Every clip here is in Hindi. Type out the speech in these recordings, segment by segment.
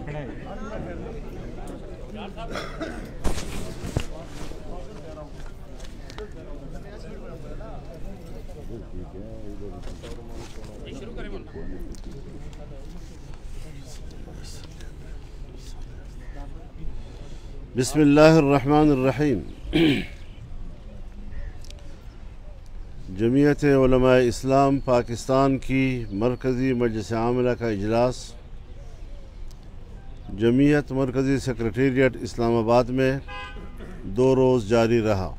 बिस्मिल्लाहिर्रहमानिर्रहीम। जमीयत उलमाए इस्लाम पाकिस्तान की मरकज़ी मजलिस आमिला का इजलास जमीयत मरकज़ी सेक्रेटेरिएट इस्लामाबाद में 2 रोज़ जारी रहा।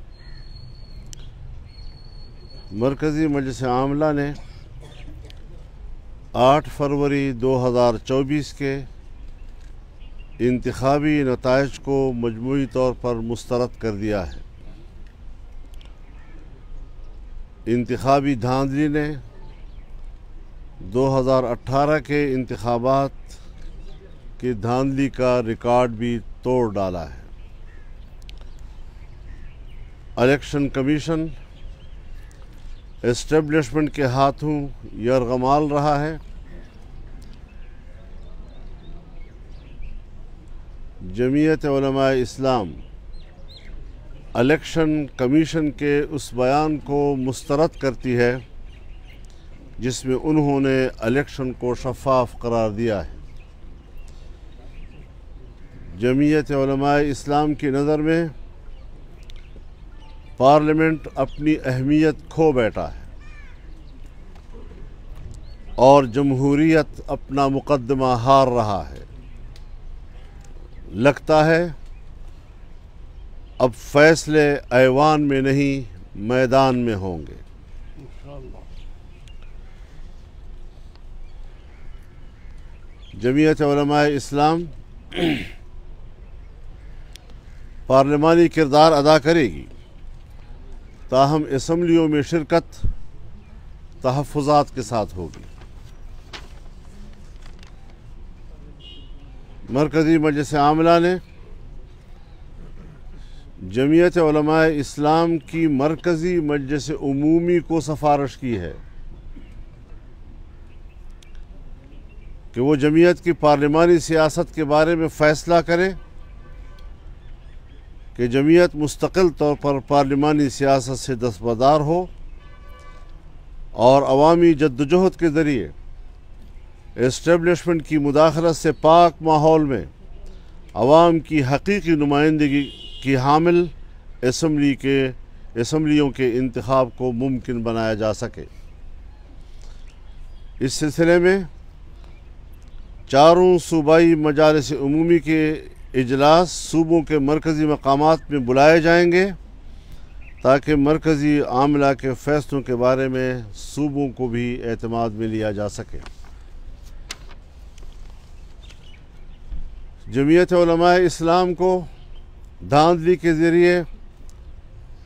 मरकज़ी मजलिस आमिला ने 8 फरवरी 2024 के इंतखाबी नताइज को मजमूई तौर पर मुस्तरद कर दिया है। इंतखाबी धांधली ने 2018 के इंतखाबात की धांधली का रिकॉर्ड भी तोड़ डाला है। इलेक्शन कमीशन एस्टेब्लिशमेंट के हाथों यरगमाल रहा है। जमीयत उलमाए इस्लाम इलेक्शन कमीशन के उस बयान को मुस्तरद करती है जिसमें उन्होंने इलेक्शन को शफ़ाफ़ करार दिया है। जमीयत उलमाए इस्लाम की नज़र में पार्लियामेंट अपनी अहमियत खो बैठा है और जमहूरियत अपना मुकद्दमा हार रहा है। लगता है अब फैसले ऐवान में नहीं मैदान में होंगे। जमीयत उलमाए इस्लाम पार्लिमानी किरदार अदा करेगी, ताहम असम्बलियों में शिरकत तहफ़्फ़ुज़ात के साथ होगी। मरकज़ी मजलिस आमिला ने जमीयत उलमाए इस्लाम की मरकज़ी मजलिस उमूमी को सिफारिश की है कि वो जमीयत की पार्लिमानी सियासत के बारे में फ़ैसला करे कि जमीयत मुस्तकिल तौर पर पार्लिमानी सियासत से दस्तबरदार हो और अवामी जद्दोजहद के ज़रिए एस्टेब्लिशमेंट की मुदाखलत से पाक माहौल में अवाम की हकीकी नुमाइंदगी की हामिल असम्बलियों के इंतखाब को मुमकिन बनाया जा सके। इस सिलसिले में चारों सूबाई मजालिस उमूमी के इजलास सूबों के मरकज़ी मकामात में बुलाए जाएंगे ताकि मरकज़ी आमिला के फ़ैसलों के बारे में सूबों को भी एतमाद में लिया जा सके। जमीयत उलमाए इस्लाम को धांधली के ज़रिए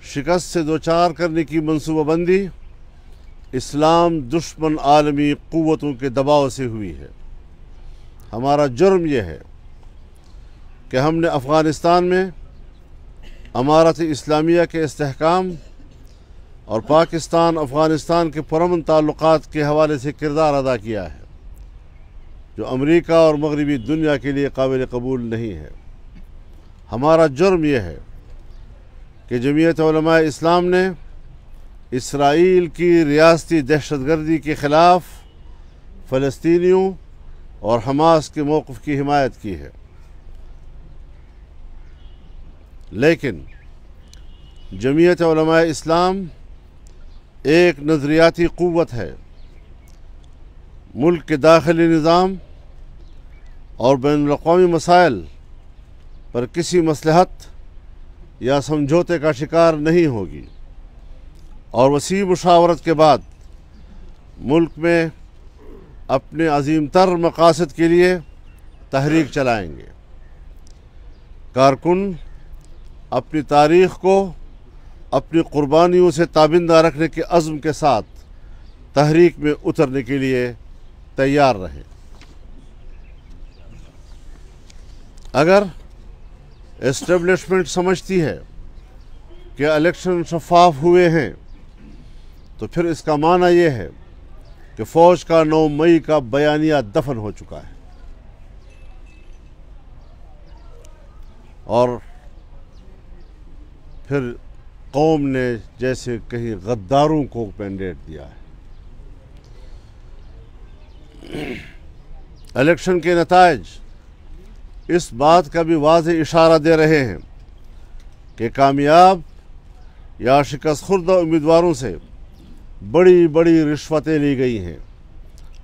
शिकस्त से दोचार करने की मनसूबाबंदी इस्लाम दुश्मन आलमी क़ुव्वतों के दबाव से हुई है। हमारा जुर्म यह है कि हमने अफ़ग़ानिस्तान में अमारत इस्लामिया के इस्तेहकाम और पाकिस्तान अफ़ग़ानिस्तान के पुरअमन ताल्लुक़ात के हवाले से किरदार अदा किया है जो अमरीका और मगरबी दुनिया के लिए काबिल कबूल नहीं है। हमारा जुर्म यह है कि जमीयत उलमाए इस्लाम ने इसराइल की रियासती दहशतगर्दी के ख़िलाफ़ फ़लस्तीनियों और हमास के मौक़िफ़ की हिमायत की है, लेकिन जमीयत उलमाए इस्लाम एक नज़रियाती क़ुव्वत है। मुल्क के दाखिली निज़ाम और बैनुल-अक़वामी मसाइल पर किसी मसलहत या समझौते का शिकार नहीं होगी और वसी मुशावरत के बाद मुल्क में अपने अज़ीम तर मक़ासद के लिए तहरीक चलाएंगे। कारकुन अपनी तारीख़ को अपनी क़ुरबानियों से ताबिंदा रखने के अज़्म के साथ तहरीक में उतरने के लिए तैयार रहें। अगर एस्टेब्लिशमेंट समझती है कि इलेक्शन शफ़ाफ हुए हैं तो फिर इसका माना यह है कि फ़ौज का 9 मई का बयानिया दफन हो चुका है। और फिर कौम ने जैसे कहीं गद्दारों को मैंडेट दिया है। इलेक्शन के नताइज इस बात का भी वाज़ेह इशारा दे रहे हैं कि कामयाब या शिकस्त खुर्दा उम्मीदवारों से बड़ी बड़ी रिश्वतें ली गई हैं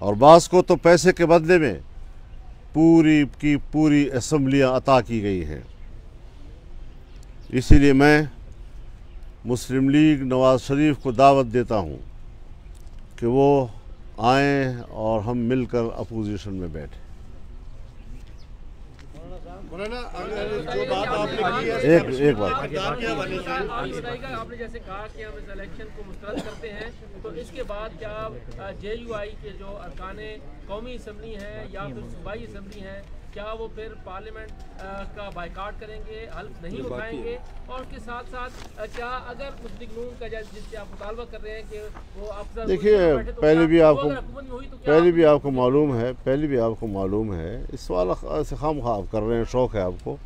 और बास को तो पैसे के बदले में पूरी की पूरी असम्बलियाँ अता की गई हैं। इसीलिए मैं मुस्लिम लीग नवाज़ शरीफ को दावत देता हूँ कि वो आएँ और हम मिलकर अपोजिशन में बैठें। जो बात आपने की है, एक बात आपने जैसे कहा कि हम इस इलेक्शन को मुस्तरद करते हैं, तो इसके बाद क्या JUI के जो अरकाने कौमी असम्बली हैं या फिर सूबाई असम्बली हैं, क्या वो फिर पार्लियामेंट का बाइकाट करेंगे, हल्फ नहीं उठाएंगे? और उसके साथ साथ क्या अगर मुस्लिम नून का जिससे आप मुतालबा कर रहे हैं कि वो अफसर देखिए, पहले भी आपको मालूम है इस सवाल से खामखा आप कर रहे हैं, शौक़ है आपको।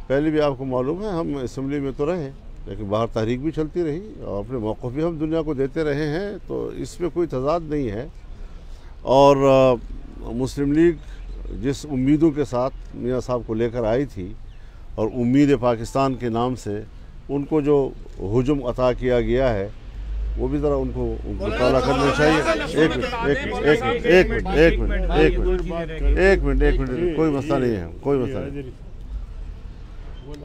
पहले भी आपको मालूम है हम असम्बली में तो रहे, लेकिन बाहर तहरीक भी चलती रही और अपने मौक़िफ़ भी हम दुनिया को देते रहे हैं, तो इसमें कोई तज़ाद नहीं है। और मुस्लिम लीग जिस उम्मीदों के साथ मियाँ साहब को लेकर आई थी और उम्मीद पाकिस्तान के नाम से उनको जो हुजूम अता किया गया है, वो भी ज़रा उनको मुताला करना चाहिए। एक मिनट, कोई मसला नहीं है, कोई मसला नहीं।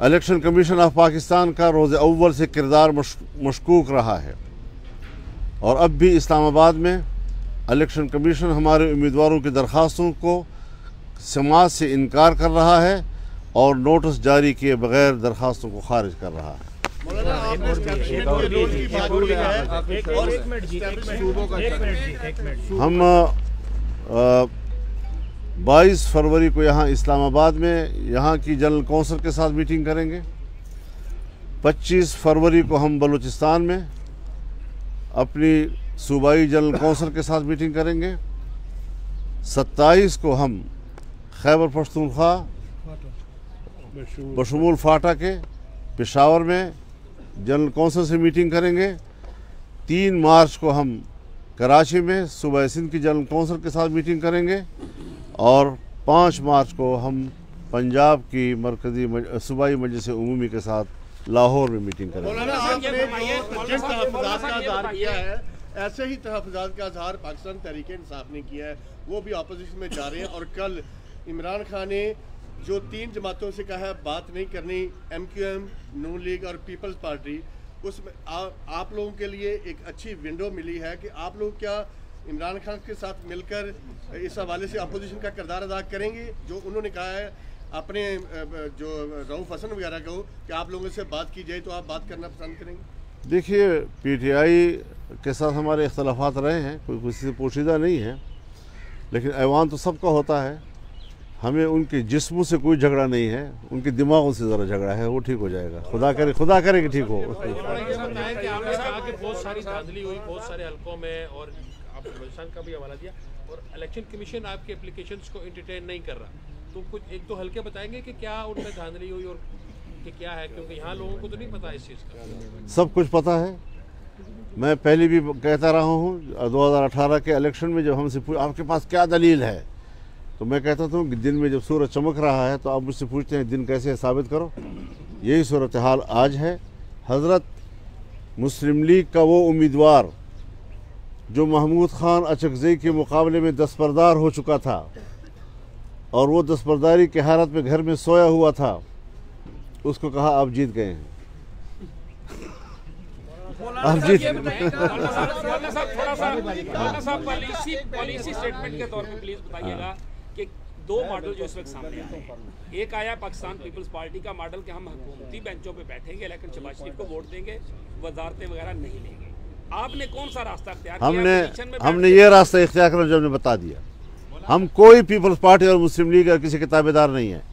इलेक्शन कमीशन ऑफ पाकिस्तान का रोज़ अव्वल से किरदार मशकूक रहा है और अब भी इस्लामाबाद में इलेक्शन कमीशन हमारे उम्मीदवारों की दरख्वास्तों को समाज से इनकार कर रहा है और नोटिस जारी किए बगैर दरख्वास्तों को खारिज कर रहा है। हम 22 फरवरी को यहाँ इस्लामाबाद में यहाँ की जनरल कौंसिल के साथ मीटिंग करेंगे। 25 फरवरी को हम बलूचिस्तान में अपनी सूबाई जनरल कौंसिल के साथ मीटिंग करेंगे। 27 को हम खैबर पख्तूनख्वा बशमूल फाटा के पेशावर में जनरल कौंसिल से मीटिंग करेंगे। 3 मार्च को हम कराची में सूबा सिंध की जनरल कौंसिल के साथ मीटिंग करेंगे और 5 मार्च को हम पंजाब की मरकज़ी सूबाई मजलिस उमूमी के साथ लाहौर में मीटिंग करेंगे। ऐसे ही तहफ़्फ़ुज़ात का इज़हार पाकिस्तान तहरीक इंसाफ ने किया है, वो भी अपोजिशन में जा रहे हैं। और कल इमरान खान ने जो 3 जमातों से कहा है बात नहीं करनी, MQM, नून लीग और पीपल्स पार्टी, उसमें आप लोगों के लिए एक अच्छी विंडो मिली है कि आप लोग क्या इमरान खान के साथ मिलकर इस हवाले से अपोजिशन का किरदार अदा करेंगे, जो उन्होंने कहा है अपने जो रऊफ़ हसन वगैरह को कि आप लोगों से बात की जाए तो आप बात करना पसंद करेंगे? देखिए, PTI के साथ हमारे इख्तलाफात रहे हैं, कोई किसी से पोशीदा नहीं है, लेकिन ऐवान तो सबका होता है। हमें उनके जिस्मों से कोई झगड़ा नहीं है, उनके दिमागों से ज़रा झगड़ा है, वो ठीक हो जाएगा। खुदा करे कि ठीक हो। बहुत सारी धांधली हुई बहुत सारे हलकों में और आपने बलूचिस्तान का भी हवाला दिया और इलेक्शन कमीशन आपके एप्लीकेशंस को एंटरटेन नहीं कर रहा, तो कुछ 1-2 हलके बताएंगे कि क्या उनमें धांधली हुई और कि क्या है, क्योंकि यहाँ लोगों को तो नहीं पता इस चीज़ का। सब कुछ पता है। मैं पहले भी कहता रहा हूँ, 2018 के इलेक्शन में जब हमसे आपके पास क्या दलील है, तो मैं कहता था कि दिन में जब सूरज चमक रहा है तो आप मुझसे पूछते हैं दिन कैसे है, साबित करो। यही सूरत हाल आज है। हज़रत मुस्लिम लीग का वो उम्मीदवार जो महमूद खान अचकज़ई के मुकाबले में दस्तबरदार हो चुका था और वो दस्तबरदारी की हालत में घर में सोया हुआ था, उसको कहा आप जीत गए हैं। आप जीत पॉलिसी स्टेटमेंट के तौर पे प्लीज बताइएगा कि 2 मॉडल जो इस वक्त सामने आए हैं, एक आया पाकिस्तान पीपल्स पार्टी का मॉडल कि हम हुकूमती बेंचों पे बैठेंगे लेकिन शहबाज शरीफ को वोट देंगे, वजारतें वगैरह नहीं लेंगे। आपने कौन सा रास्ता इख्तियार किया? हमने ये रास्ता इख्तियार करना जो हमने बता दिया। हम कोई पीपल्स पार्टी और मुस्लिम लीग और किसी के ताबेदार नहीं है।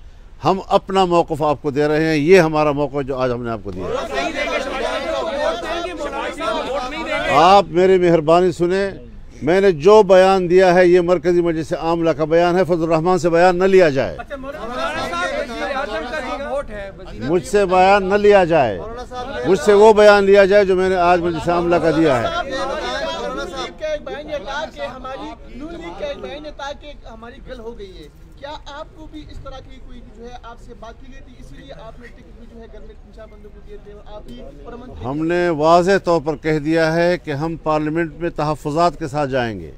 हम अपना मौक़िफ़ आपको दे रहे हैं, ये हमारा मौक़िफ़ जो आज हमने आपको दिया। आप मेरी मेहरबानी सुने, मैंने जो बयान दिया है ये मरकज़ी मजलिस आमला का बयान है, फजल रहमान से बयान न लिया जाए। अच्छा, मौलाना साहब, वज़ीर-ए-आज़म का जो वोट है मुझसे बयान न लिया जाए, मुझसे वो बयान लिया जाए जो मैंने आज मजलिस आमला का दिया है। हमारी नून लीग का एक बयान ने कहा कि हमारी गल हो गई है, क्या आपको भी इस तरह की कोई जो है आपसे बात की गई थी, इसीलिए आपने टिकट भी जो है घर में निशाबंदों को दिए थे? आप ही हमने वाज़ेह तौर पर कह दिया है कि हम पार्लियामेंट में तहफ़्फ़ुज़ात के साथ जाएंगे,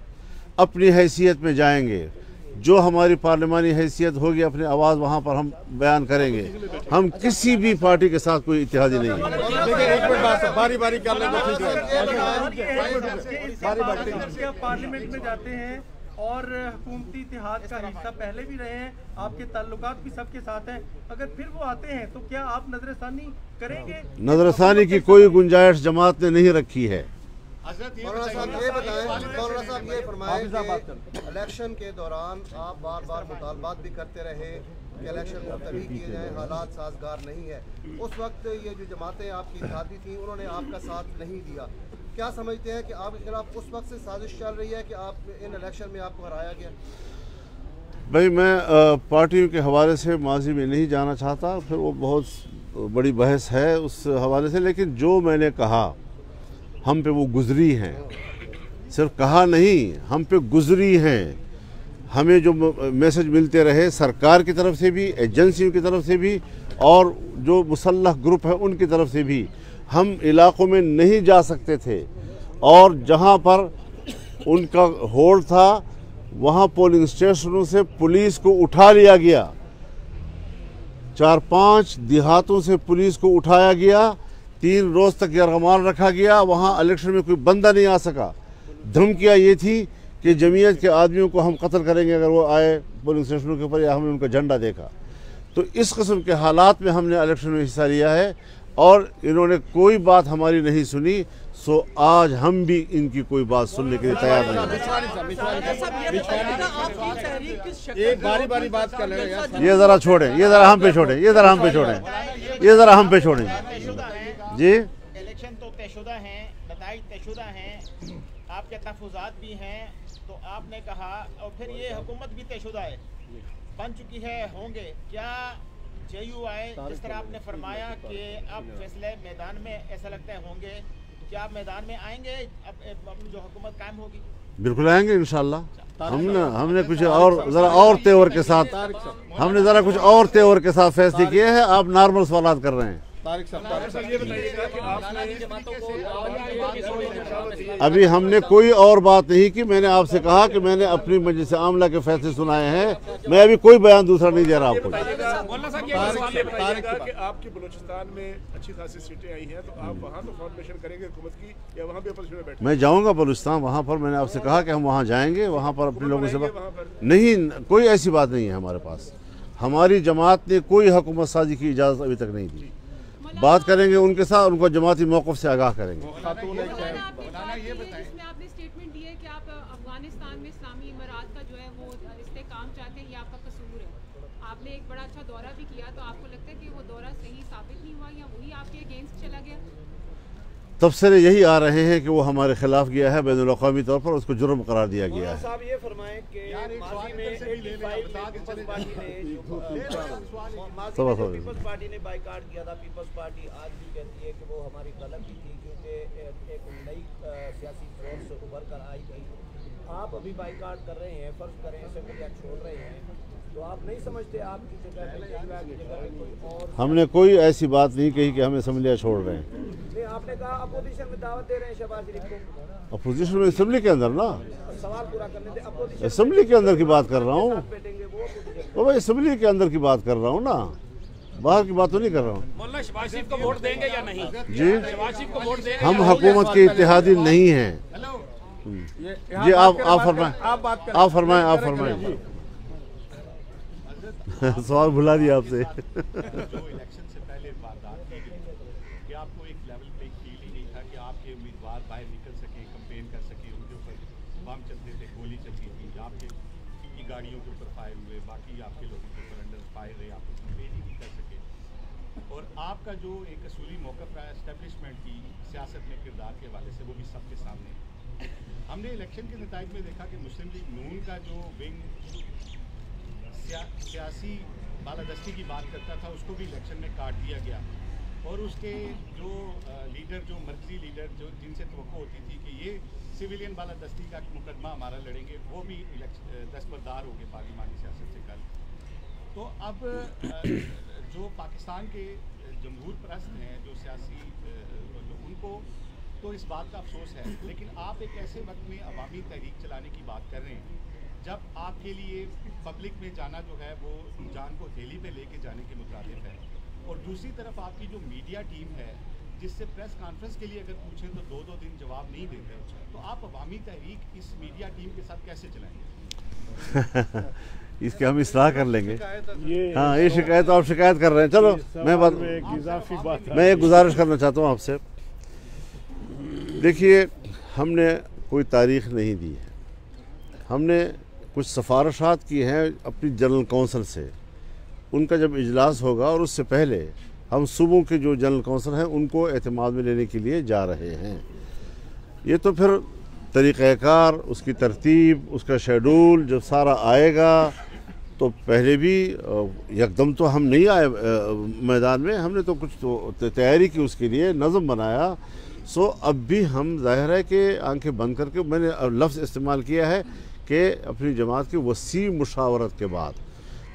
अपनी हैसियत में जाएंगे, जो हमारी पार्लिमानी हैसियत होगी अपनी आवाज़ वहाँ पर हम बयान करेंगे। हम किसी भी पार्टी के साथ कोई इत्तेहादी नहीं है। बारी बारी कर लेंगे, पार्लियामेंट में जाते हैं और हुकूमती इत्तेहाद का हिस्सा पहले भी रहे हैं, आपके ताल्लुकात भी सबके साथ हैं, अगर फिर वो आते हैं तो क्या आप नजरसानी करेंगे? नजरसानी की कोई गुंजाइश जमात ने नहीं रखी है। मौलाना साहब ये बताएं, मौलाना साहब ये फरमाएं कि इलेक्शन के दौरान आप बार बार मुतालबात भी करते रहे कि इलेक्शन मुलतवी किए जाएं, हालात साजगार नहीं है। उस वक्त ये जो जमातें आपकी इत्तेहादी थी उन्होंने आपका साथ नहीं दिया, क्या समझते हैं कि आपके खिलाफ उस वक्त से साजिश चल रही है कि आप इन इलेक्शन में आपको हराया गया? भाई मैं पार्टियों के हवाले से माजी में नहीं जाना चाहता, फिर वो बहुत बड़ी बहस है उस हवाले से, लेकिन जो मैंने कहा हम पे वो गुजरी हैं, सिर्फ कहा नहीं, हम पे गुजरी हैं। हमें जो मैसेज मिलते रहे सरकार की तरफ से भी, एजेंसियों की तरफ से भी और जो मुसल्लह ग्रुप है उनकी तरफ से भी, हम इलाकों में नहीं जा सकते थे और जहां पर उनका होल्ड था वहां पोलिंग स्टेशनों से पुलिस को उठा लिया गया, 4-5 देहातों से पुलिस को उठाया गया, 3 रोज़ तक यरगमाल रखा गया, वहाँ इलेक्शन में कोई बंदा नहीं आ सका। धमकियाँ ये थी कि जमीयत के आदमियों को हम कत्ल करेंगे अगर वो आए पोलिंग स्टेशनों के ऊपर या हमने उनका झंडा देखा। तो इस किस्म के हालात में हमने इलेक्शन में हिस्सा लिया है और इन्होंने कोई बात हमारी नहीं सुनी, सो आज हम भी इनकी कोई बात सुनने के लिए तैयार नहीं है। बारी बारी बात कर लेंगे यार। ये ज़रा छोड़ें, ये ज़रा हम पे छोड़ें, ये ज़रा हम पे छोड़ें, ये ज़रा हम पे छोड़ें जी। इलेक्शन तो तयशुदा हैं, नताइज तयशुदा हैं, आपके तहफ़्फ़ुज़ात भी हैं, तो आपने कहा और फिर ये हुकूमत भी तयशुदा है, बन चुकी है, होंगे क्या JUI जिस तरह आपने फरमाया कि अब फैसले मैदान में ऐसा लगता है होंगे, क्या आप मैदान में आएंगे अब जो हुकूमत कायम होगी? बिल्कुल आएंगे इंशाल्लाह। हमने कुछ और ज़रा और तेवर के साथ हमने ज़रा कुछ और तेवर के साथ फैसले किए हैं। आप नॉर्मल सवाल कर रहे हैं। अभी हमने कोई और बात नहीं की, मैंने आपसे कहा कि मैंने अपनी मजलिस आमला के फैसले सुनाए हैं, मैं अभी कोई बयान दूसरा नहीं दे रहा आपको। आपकी बलूचिस्तान में अच्छी खासी सीटें आई हैं, तो आप वहाँ तो फॉर्मेशन करेंगे हुकूमत की या वहाँ भी अपोजिशन में बैठे? मैं जाऊँगा बलूचिस्तान, वहाँ पर मैंने आपसे कहा कि हम वहाँ जाएंगे, वहाँ पर अपने लोगों से नहीं, कोई ऐसी बात नहीं है हमारे पास। हमारी जमात ने कोई हुकूमत साजी की इजाज़त अभी तक नहीं दी। बात करेंगे उनके साथ, उनको जमाती मौक़िफ़ से आगाह करेंगे। आपने स्टेटमेंट दी है कि आप अफगानिस्तान में इस्लामी इमारात का जो है वो इस्तेकाम चाहते हैं, ये आपका कसूर है। आपने एक बड़ा अच्छा दौरा भी किया, तो आपको लगता है कि वो दौरा सही साबित नहीं हुआ या वही आपके अगेंस्ट चला गया? तबसरे यही आ रहे हैं कि वो हमारे खिलाफ गया है, बैनुल अक़वामी तौर पर उसको जुर्म करार दिया गया है। साहब ये फरमाएं कि माजी में 85 पीपल्स पार्टी ने बाइकाट किया था। पीपल्स पार्टी आज भी कहती है कि वो हमारी गलती थी क्योंकि एक नई सियासी फोर्स उभर कर आई थी। आप अभी बाइकाट कर रहे हैं, फर्ज करें असेंबलियाँ छोड़ रहे हैं, तो आप नहीं समझते आपकी जगह कोई और? हमने कोई ऐसी बात नहीं कही कि हम असेंबलियाँ छोड़ रहे हैं। नहीं, आपने कहा अपोजिशन में दावत दे रहे हैं शहबाज शरीफ को। अपोजिशन में असेंबली के अंदर ना, सवाल पूरा करने दे। अपोजिशन असेंबली के अंदर की बात कर रहा हूँ, बैठेंगे वो तो भाई असेंबली के अंदर की बात कर रहा हूँ ना, बाहर की बात तो नहीं कर रहा हूँ। मौलाना शहबाज शरीफ को वोट देंगे या नहीं? जी, शहबाज शरीफ को वोट देंगे? हम हुकूमत के इत्तेहादी नहीं हैं। जी आप फरमाएं जी। सवाल भुला दिया आपसे। जो इलेक्शन से पहले वारदात की गई कि आपको एक लेवल पे फील ही नहीं था कि आपके उम्मीदवार बाहर निकल सके, कैंपेन कर सके, उनके ऊपर बम चलते थे, गोली चलती थी, आपके की गाड़ियों के ऊपर फायर हुए, बाकी आपके लोगों के ऊपर अंडर फायर रहे, आप कैंपेन ही नहीं कर सके। और आपका जो एक असूली मौक़िफ़ रहा एस्टेब्लिशमेंट की सियासत में किरदार के हवाले से, वो भी सबके सामने। हमने इलेक्शन के नताइज में देखा कि मुस्लिम लीग नून का जो विंग सियासी बालादस्ती की बात करता था उसको भी इलेक्शन में काट दिया गया, और उसके जो लीडर, जो मर्कजी लीडर, जो जिनसे तवक्को होती थी कि ये सिविलियन बालादस्ती का मुकदमा हमारा लड़ेंगे, वो भी दस्तबरदार हो गए पार्लिमानी सियासत से कल। तो अब जो पाकिस्तान के जमहूर परस्त हैं, जो सियासी उनको तो इस बात का अफसोस है, लेकिन आप एक ऐसे वक्त में अवामी तहरीक चलाने की बात कर रहे हैं जब आपके लिए पब्लिक में जाना जो है वो जान को हथेली पे लेके जाने के मुताबिक है, और दूसरी तरफ आपकी जो मीडिया टीम है जिससे प्रेस कॉन्फ्रेंस के लिए अगर पूछें तो 2-2 दिन जवाब नहीं देते, तो आप अवामी तहरीक इस मीडिया टीम के साथ कैसे चलाएंगे? इसके हम इस्लाह कर लेंगे। हाँ, ये शिकायत आप शिकायत कर रहे हैं। चलो मैं एक गुजारिश करना चाहता हूँ आपसे। देखिए, हमने कोई तारीख नहीं दी है, हमने कुछ सिफारिशात की हैं अपनी जनरल कौंसिल से। उनका जब इजलास होगा और उससे पहले हम सूबों के जो जनरल कौंसिल हैं उनको एतमाद में लेने के लिए जा रहे हैं। ये तो फिर तरीक़ाकार, उसकी तरतीब, उसका शेड्यूल जब सारा आएगा तो पहले भी यकदम तो हम नहीं आए मैदान में, हमने तो कुछ तो तैयारी की, उसके लिए नज़म बनाया। सो अब भी हम जाहिर है कि आंखें बंद करके, मैंने लफ्ज़ इस्तेमाल किया है कि अपनी जमात की वसी मुशावरत के बाद,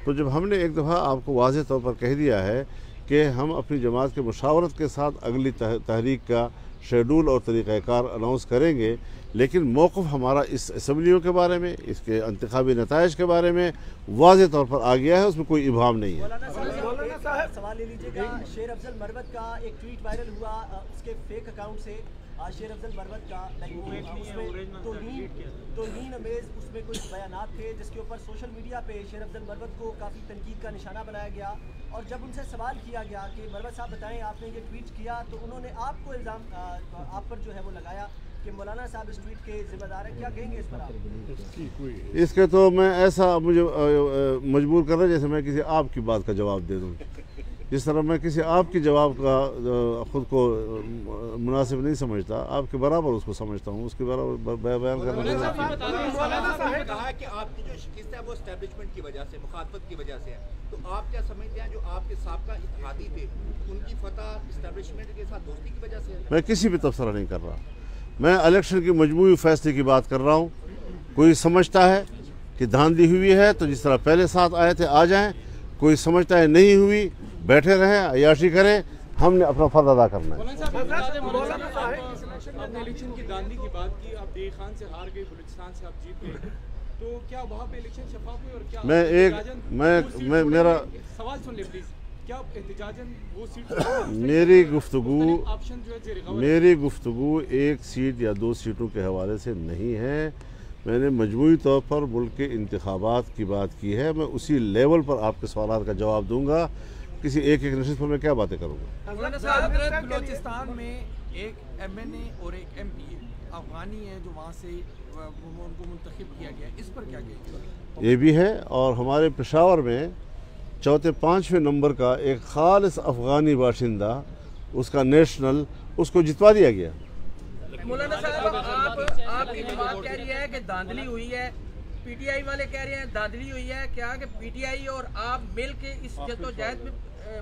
तो जब हमने एक दफ़ा आपको वाज़ेह तौर पर कह दिया है कि हम अपनी जमात के मुशावरत के साथ अगली तहरीक का शेड्यूल और तरीक़ाकार अनाउंस करेंगे, लेकिन मौक़िफ़ हमारा इस असम्बलियों के बारे में, इसके इंतखाबी नताइज के बारे में वाज़ेह तौर पर आ गया है, उसमें कोई इबाम नहीं है। सवाल ले लीजिएगा। शेर अफजल मरवत का एक ट्वीट वायरल हुआ उसके फेक अकाउंट से। शेर अफजल मरवत का तौहीन अमेज़ उसमें कुछ बयानात थे जिसके ऊपर सोशल मीडिया पे शेर अफजल मरवत को काफ़ी तनकीद का निशाना बनाया गया, और जब उनसे सवाल किया गया कि मरवत साहब बताएं आपने ये ट्वीट किया, तो उन्होंने आपको इल्ज़ाम आप पर जो है वो लगाया कि मौलाना साहब इस ट्वीट के जिम्मेदार हैं। क्या कहेंगे इस पर आप? इसके तो मैं ऐसा मुझे मजबूर कर रहा है जैसे मैं किसी आपकी बात का जवाब दे दूँ, जिस तरह मैं किसी आपके जवाब का ख़ुद को मुनासिब नहीं समझता, आपके बराबर उसको समझता हूँ, उसके बराबर बयान करना। कहा कि आपकी जो शिकस्त है वो एस्टेब्लिशमेंट की वजह से, मुखातबत की वजह से है, तो आप क्या समझते हैं जो आपके साबका इत्तेहादी थे उनकी फतह एस्टेब्लिशमेंट के साथ दोस्ती की वजह से है? मैं किसी भी तबसरा नहीं कर रहा, मैं इलेक्शन की मजमूई फैसले की बात कर रहा हूँ। कोई समझता है कि धांधली हुई है तो जिस तरह पहले साथ आए थे आ जाएं, कोई समझता है नहीं हुई, बैठे रहें, अय्याशी करें, हमने अपना फर्ज अदा करना है। आपने इलेक्शन की धांधली की बात की, आप देख खान से हार गए, बलूचिस्तान से आप जीत गए, तो क्या वहाँ पे इलेक्शन शफाफ हुई? और क्या मैं मेरा सवाल सुन ले प्लीज, क्या एहतिजाजन वो सीट मेरी गुफ्तगू एक सीट या 2 सीटों के हवाले से नहीं है। मैंने मजमूई तौर पर मुल्क के इंतखाबात की बात की है। मैं उसी लेवल पर आपके सवाल का जवाब दूंगा, किसी एक नशिस्त पर मैं क्या बातें करूँगा। बलूचिस्तान में एक MNA और एक MP अफगानी है जो वहाँ से उनको मुंतखब किया गया, इस पर क्या कहेंगे? ये भी है, और हमारे पेशावर में 4-5वें नंबर का एक खालिस अफगानी बाशिंदा, उसका नेशनल, उसको जितवा दिया गया। मौलाना साहब, आपकी जमात कह रही है कि धांधली हुई है, PTI वाले कह रहे हैं धांधली हुई है, क्या कि PTI और आप मिल के इस जद्दोजहद में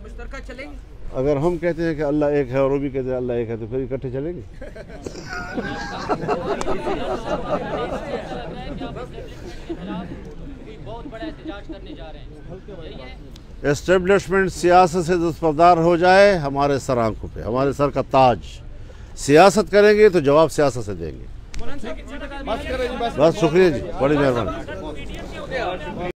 मुश्तरका चलेंगे? अगर हम कहते हैं कि अल्लाह एक है और वो भी कहते हैं अल्लाह एक है, तो फिर इकट्ठे चलेंगे। बहुत बड़ा एहतजाज करने जा रहे हैं। एस्टेब्लिशमेंट सियासत से दस्तबरदार हो जाए, हमारे सर आंखों पे, हमारे सर का ताज। सियासत करेंगे तो जवाब सियासत से देंगे। बस शुक्रिया जी, बड़ी मेहरबानी।